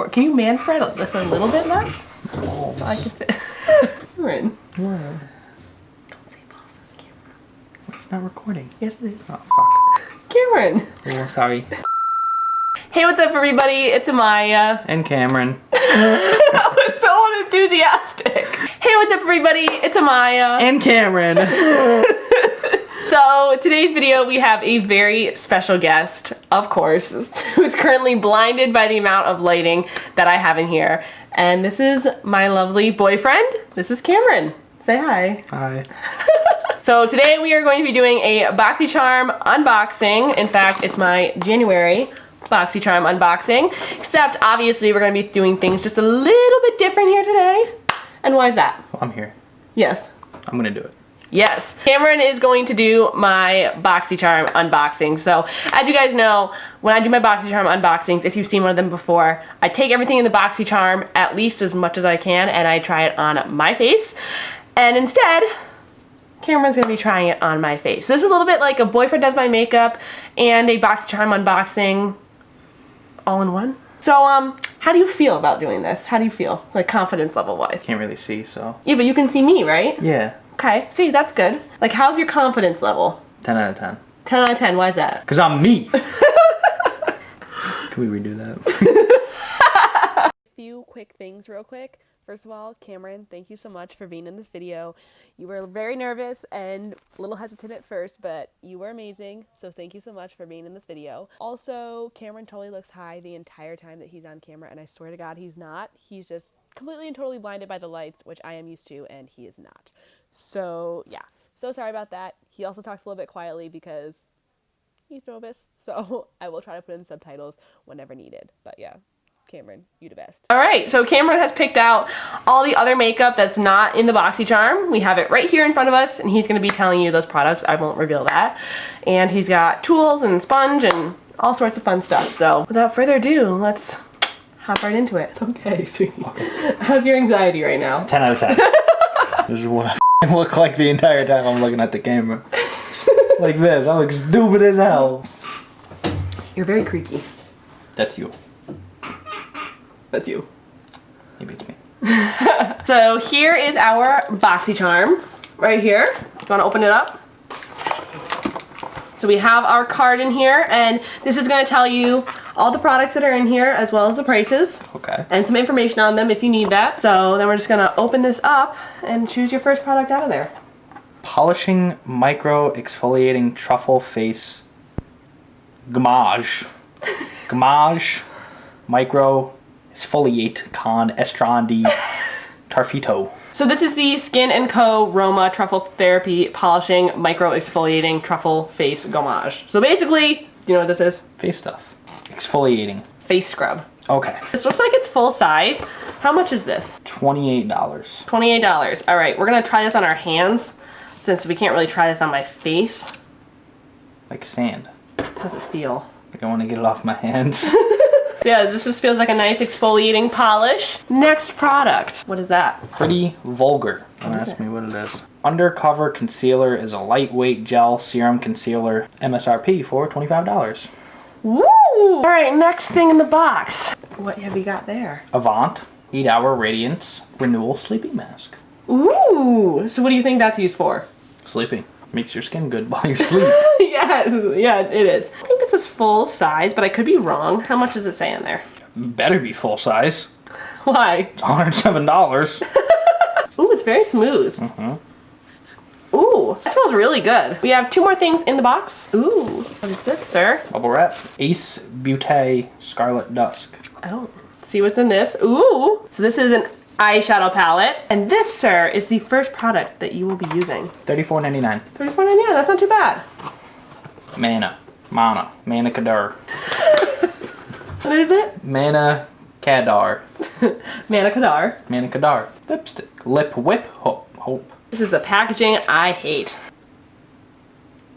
more. Can you man spread this a little bit less? Balls. So I can fit. Cameron. What? Don't say balls on the camera. It's not recording. Yes, it is. Oh, fuck. Cameron. Oh, sorry. Hey, what's up, everybody? It's Amaya. And Cameron. That was so unenthusiastic. Hey, what's up, everybody? It's Amaya. And Cameron. So, today's video, we have a very special guest, of course, who's currently blinded by the amount of lighting that I have in here. And this is my lovely boyfriend. This is Cameron. Say hi. Hi. So today we are going to be doing a BOXYCHARM unboxing. In fact, it's my January BOXYCHARM unboxing. Except, obviously, we're going to be doing things just a little bit different here today. And why is that? Well, I'm here. Yes. I'm gonna do it. Yes. Cameron is going to do my BOXYCHARM unboxing. So, as you guys know, when I do my BOXYCHARM unboxings, if you've seen one of them before, I take everything in the BOXYCHARM at least as much as I can, and I try it on my face. And instead, Cameron's gonna be trying it on my face. So this is a little bit like a boyfriend does my makeup and a BOXYCHARM unboxing all in one. So, how do you feel about doing this? How do you feel, like confidence level wise? Can't really see, so. Yeah, but you can see me, right? Yeah. Okay, see, that's good. Like, how's your confidence level? 10 out of 10. 10 out of 10, why is that? Because I'm me. Can we redo that? A few quick things real quick. First of all, Cameron, thank you so much for being in this video. You were very nervous and a little hesitant at first, but you were amazing. So thank you so much for being in this video. Also, Cameron totally looks high the entire time that he's on camera, and I swear to God, he's not. He's just completely and totally blinded by the lights, which I am used to, and he is not. So yeah, so sorry about that. He also talks a little bit quietly because he's nervous. So I will try to put in subtitles whenever needed. But yeah. Cameron, you the best. All right, so Cameron has picked out all the other makeup that's not in the BOXYCHARM. We have it right here in front of us, and he's gonna be telling you those products. I won't reveal that. And he's got tools and sponge and all sorts of fun stuff. So without further ado, let's hop right into it. Okay, sweetie. Okay. How's your anxiety right now? 10 out of 10. This is what I look like the entire time I'm looking at the camera. Like this. I look stupid as hell. You're very creaky. That's you. That's you. Maybe it's me. So here is our BOXYCHARM right here. You want to open it up? So we have our card in here, and this is going to tell you all the products that are in here as well as the prices. Okay. And some information on them if you need that. So then we're just going to open this up and choose your first product out of there. Polishing Micro Exfoliating Truffle Face Gommage. Gommage Micro Exfoliate Con Estron D Tarfito. So this is the Skin & Co. Roma Truffle Therapy Polishing Micro Exfoliating Truffle Face Gommage. So basically, you know what this is? Face stuff. Exfoliating. Face scrub. Okay. This looks like it's full size. How much is this? $28. $28. All right, we're gonna try this on our hands since we can't really try this on my face. Like sand. How does it feel? Like I want to get it off my hands. So yeah, this just feels like a nice exfoliating polish. Next product. What is that? Pretty vulgar. Don't ask me what it is. Undercover Concealer is a lightweight gel serum concealer. MSRP for $25. Woo! All right, next thing in the box. What have you got there? Avant 8-Hour Radiance Renewal Sleeping Mask. Ooh! So what do you think that's used for? Sleeping. Makes your skin good while you sleep. Yes, yeah, it is. I think this is full size, but I could be wrong. How much does it say in there? Better be full size. Why? It's $107. Ooh, it's very smooth. Mm-hmm. Ooh, that smells really good. We have two more things in the box. Ooh, what is this, sir? Bubble wrap. Ace Beauté Scarlet Dusk. Oh, see what's in this. Ooh, so this is an eyeshadow palette. And this, sir, is the first product that you will be using. $34.99. $34.99, that's not too bad. Mana Kadar. What is it? Mana Kadar. Mana Kadar. Mana Kadar. Lipstick. Lip Whip Hope. This is the packaging I hate.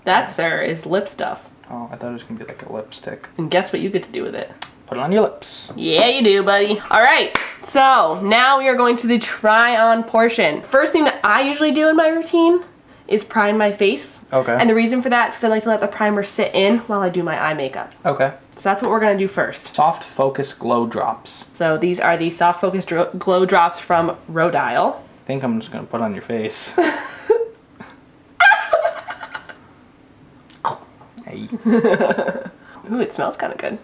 That, sir, is lip stuff. Oh, I thought it was going to be like a lipstick. And guess what you get to do with it? Put it on your lips. Yeah, you do, buddy. All right, so now we are going to the try-on portion. First thing that I usually do in my routine is prime my face. Okay. And the reason for that is because I like to let the primer sit in while I do my eye makeup. Okay. So that's what we're gonna do first. Soft Focus Glow Drops. So these are the Soft Focus Glow Drops from Rodial. I think I'm just gonna put on your face. Hey. Ooh, it smells kind of good.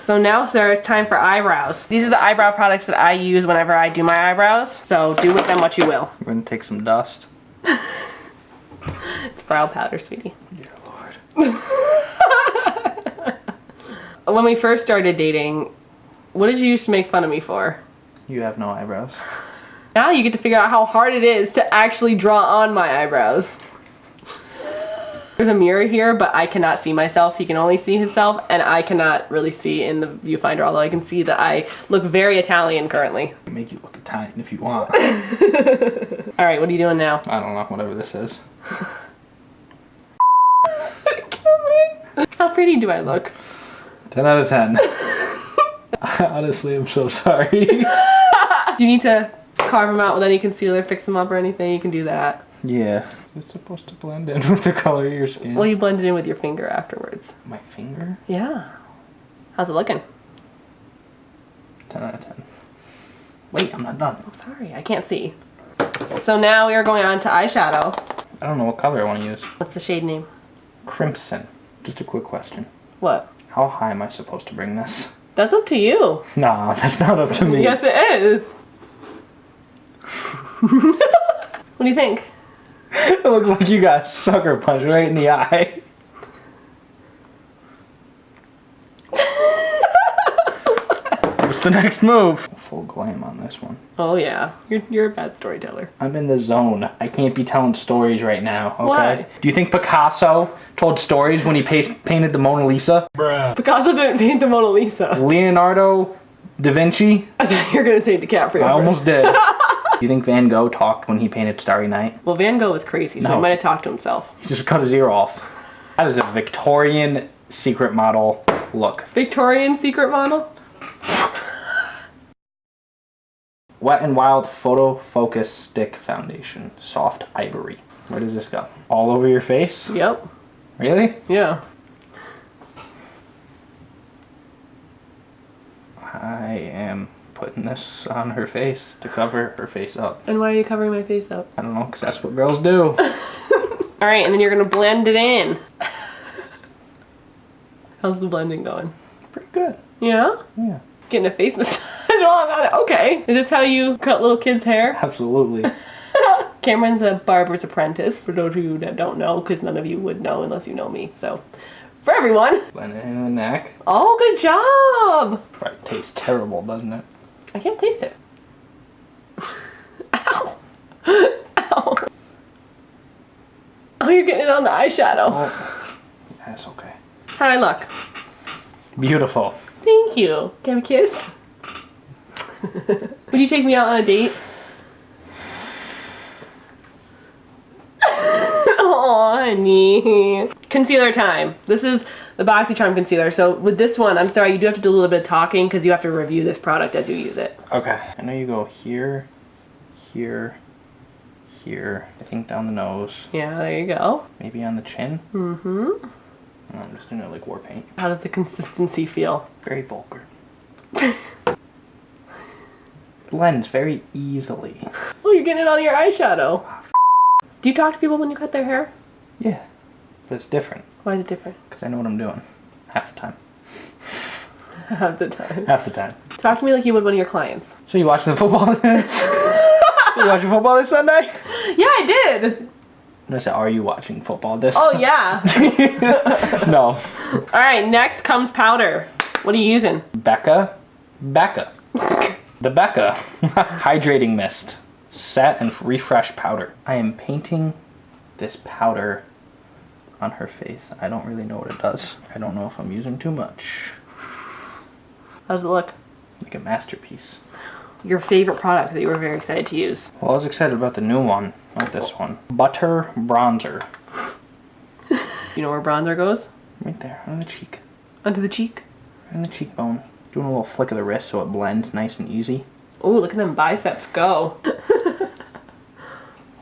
So now, sir, it's time for eyebrows. These are the eyebrow products that I use whenever I do my eyebrows. So do with them what you will. We're gonna take some dust. It's brow powder, sweetie. Dear Lord. When we first started dating, what did you used to make fun of me for? You have no eyebrows. Now you get to figure out how hard it is to actually draw on my eyebrows. There's a mirror here, but I cannot see myself. He can only see himself, and I cannot really see in the viewfinder, although I can see that I look very Italian currently. I can make you look Italian if you want. Alright, what are you doing now? I don't know, whatever this is. How pretty do I look? 10 out of 10. Honestly, I'm so sorry. Do you need to carve them out with any concealer, fix them up or anything? You can do that. Yeah. It's supposed to blend in with the color of your skin. Well, you blend it in with your finger afterwards. My finger? Yeah. How's it looking? 10 out of 10. Wait, I'm not done. Oh, sorry, I can't see. So now we are going on to eyeshadow. I don't know what color I want to use. What's the shade name? Crimson. Just a quick question. What? How high am I supposed to bring this? That's up to you. Nah, that's not up to me. Yes, it is. What do you think? It looks like you got a sucker punch right in the eye. What's the next move? Full glam on this one. Oh yeah, you're a bad storyteller. I'm in the zone. I can't be telling stories right now, okay? Why? Do you think Picasso told stories when he painted the Mona Lisa? Bruh. Picasso didn't paint the Mona Lisa. Leonardo da Vinci? I thought you were gonna say DiCaprio. I almost did. Do you think Van Gogh talked when he painted Starry Night? Well, Van Gogh was crazy, so No. he might have talked to himself. He just cut his ear off. That is a Victorian secret model look. Victorian secret model? Wet n Wild Photo Focus Stick Foundation. Soft Ivory. Where does this go? All over your face? Yep. Really? Yeah. I am putting this on her face to cover her face up. And why are you covering my face up? I don't know, because that's what girls do. Alright, and then you're gonna blend it in. How's the blending going? Pretty good. Yeah? Yeah. Getting a face massage while I'm at it. Okay. Is this how you cut little kids' hair? Absolutely. Cameron's a barber's apprentice, for those of you that don't know, because none of you would know unless you know me. So, for everyone. Blend it in the neck. Oh, good job! Probably tastes terrible, doesn't it? I can't taste it. Ow! Ow! Oh, you're getting it on the eyeshadow. Oh, that's okay. How'd I look? Beautiful. Thank you. Can I have a kiss? Would you take me out on a date? Oh, honey. Concealer time. This is the BOXYCHARM concealer. So with this one, I'm sorry, you do have to do a little bit of talking because you have to review this product as you use it. Okay. I know you go here, here, here. I think down the nose. Yeah, there you go. Maybe on the chin. Mm-hmm. I'm just doing it like war paint. How does the consistency feel? Very vulgar. Blends very easily. Oh, you're getting it on your eyeshadow. Do you talk to people when you cut their hair? Yeah. But it's different. Why is it different? Because I know what I'm doing. Half the time. Half the time. Half the time. Talk to me like you would one of your clients. So you watching the football? So you watching football this Sunday? Yeah, I did. I said, are you watching football this? Oh, yeah. No. All right, next comes powder. What are you using? Becca. The Becca Hydrating Mist. Set and refresh powder. I am painting this powder on her face. I don't really know what it does. I don't know if I'm using too much. How does it look? Like a masterpiece. Your favorite product that you were very excited to use. Well, I was excited about the new one, not this one. Butter Bronzer. You know where bronzer goes? Right there, on the cheek. Under the cheek. On the cheekbone. Doing a little flick of the wrist so it blends nice and easy. Oh, look at them biceps go.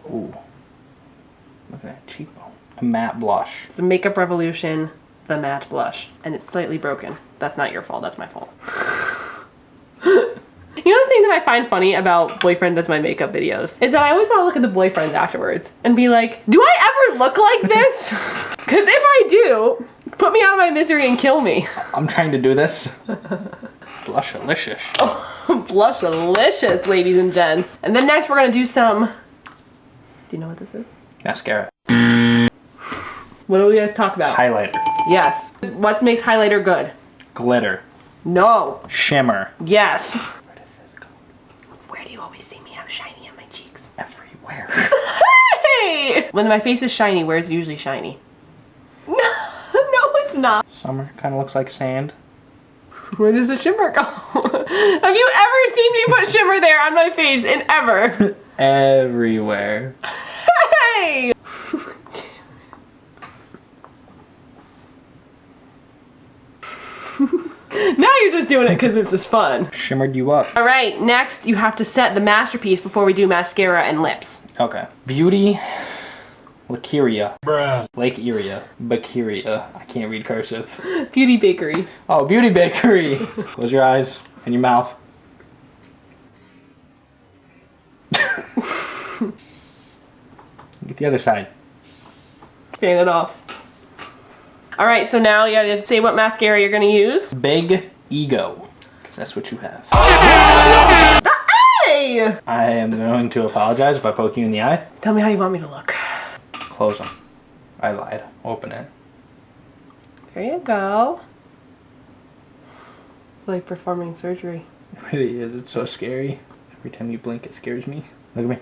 Ooh. Look at that cheekbone. A matte blush. It's a Makeup Revolution the matte blush, and it's slightly broken. That's not your fault, that's my fault. You know the thing that I find funny about boyfriend does my makeup videos is that I always want to look at the boyfriends afterwards and be like, do I ever look like this? Because if I do, put me out of my misery and kill me. I'm trying to do this. Blushalicious. Oh, blushalicious, ladies and gents. And then next we're gonna do some, do you know what this is? Mascara. What do we guys talk about? Highlighter. Yes. What makes highlighter good? Glitter. No. Shimmer. Yes. Where does this go? Where do you always see me have shiny on my cheeks? Everywhere. Hey! When my face is shiny, where is it usually shiny? No, no it's not. Summer kind of looks like sand. Where does the shimmer go? Have you ever seen me put shimmer there on my face in ever? Everywhere. Hey! Now you're just doing it because this is fun. Shimmered you up. All right, next you have to set the masterpiece before we do mascara and lips. Okay. Beauty. Lakeria. Bruh. Lake Erie. Bakeria. I can't read cursive. Beauty Bakery. Oh, Beauty Bakery. Close your eyes and your mouth. Get the other side. Fan it off. All right, so now you gotta say what mascara you're gonna use. Big Ego. Because that's what you have. Hey! I am going to apologize if I poke you in the eye. Tell me how you want me to look. Close them. I lied. Open it. There you go. It's like performing surgery. It really is. It's so scary. Every time you blink, it scares me. Look at me.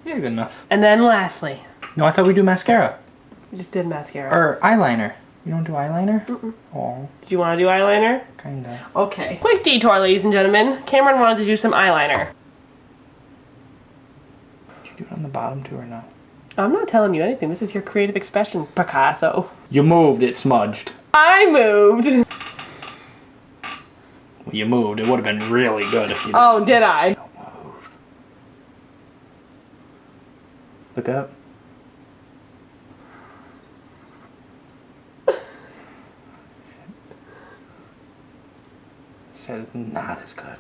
Yeah, good enough. And then lastly. No, I thought we'd do mascara. We just did mascara. Or eyeliner. You don't do eyeliner? Mm-mm. Oh, Did you want to do eyeliner? kinda. Okay. Quick detour, ladies and gentlemen. Cameron wanted to do some eyeliner. Did you do it on the bottom too or no? I'm not telling you anything. This is your creative expression, Picasso. You moved, it smudged. I moved. Well, you moved. It would have been really good if you Oh, did I? Don't move. Look up. Said not as good.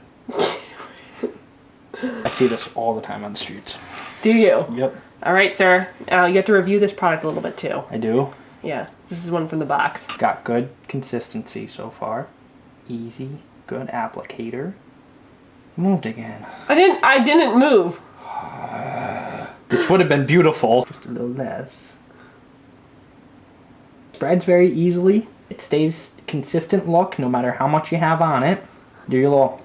I see this all the time on the streets. Do you? Yep. All right, sir. You have to review this product a little bit too. I do. Yeah, this is one from the box. Got good consistency so far. Easy, good applicator. Moved again. I didn't move. This would have been beautiful. Just a little less. Spreads very easily. It stays consistent look no matter how much you have on it. Do your little...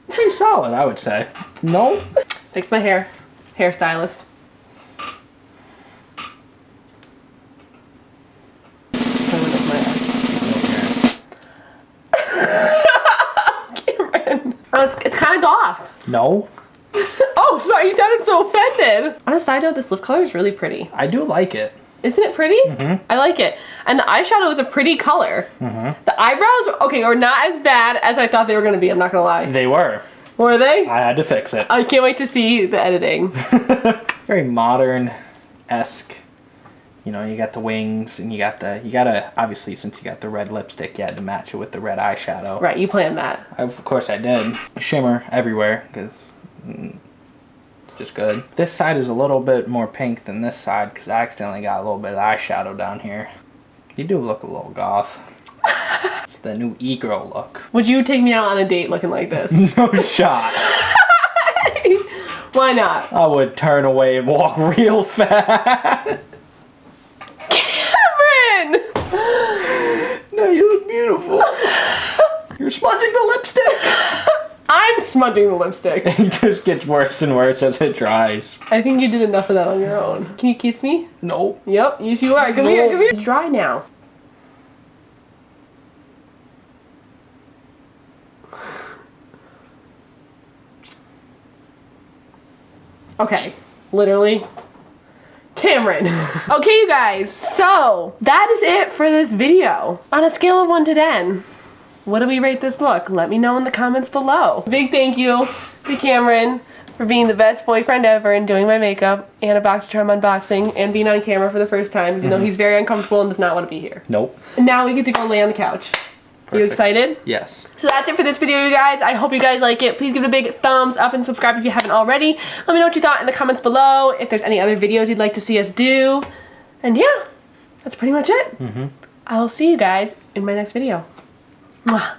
Pretty solid, I would say. No? Fix my hair. Hairstylist. Cameron. Oh, it's kind of goth. No? Oh, sorry, you sounded so offended. On a side note, this lip color is really pretty. I do like it. Isn't it pretty? Mm-hmm. I like it. And the eyeshadow is a pretty color. Mm-hmm. The eyebrows, okay, are not as bad as I thought they were going to be. I'm not going to lie. They were. Were they? I had to fix it. I can't wait to see the editing. Very modern-esque. You know, you got the wings and you gotta, obviously, since you got the red lipstick, you had to match it with the red eyeshadow. Right, you planned that. Of course I did. Shimmer everywhere, because it's just good. This side is a little bit more pink than this side, because I accidentally got a little bit of eyeshadow down here. You do look a little goth. It's the new e-girl look. Would you take me out on a date looking like this? No shot. Why not? I would turn away and walk real fast. Cameron! No, you look beautiful. You're smudging the lipstick. I'm smudging the lipstick. It just gets worse and worse as it dries. I think you did enough of that on your own. Can you kiss me? No. Yep, yes you are. Come here, come here. It's dry now. Okay, literally. Cameron. Okay, you guys, so that is it for this video. On a scale of 1 to 10, what do we rate this look? Let me know in the comments below. Big thank you to Cameron for being the best boyfriend ever and doing my makeup and a BOXYCHARM unboxing and being on camera for the first time, even though he's very uncomfortable and does not want to be here. Nope. And now we get to go lay on the couch. Perfect. Are you excited? Yes. So that's it for this video, you guys. I hope you guys like it. Please give it a big thumbs up and subscribe if you haven't already. Let me know what you thought in the comments below, if there's any other videos you'd like to see us do. And yeah, that's pretty much it. I'll see you guys in my next video. Mwah.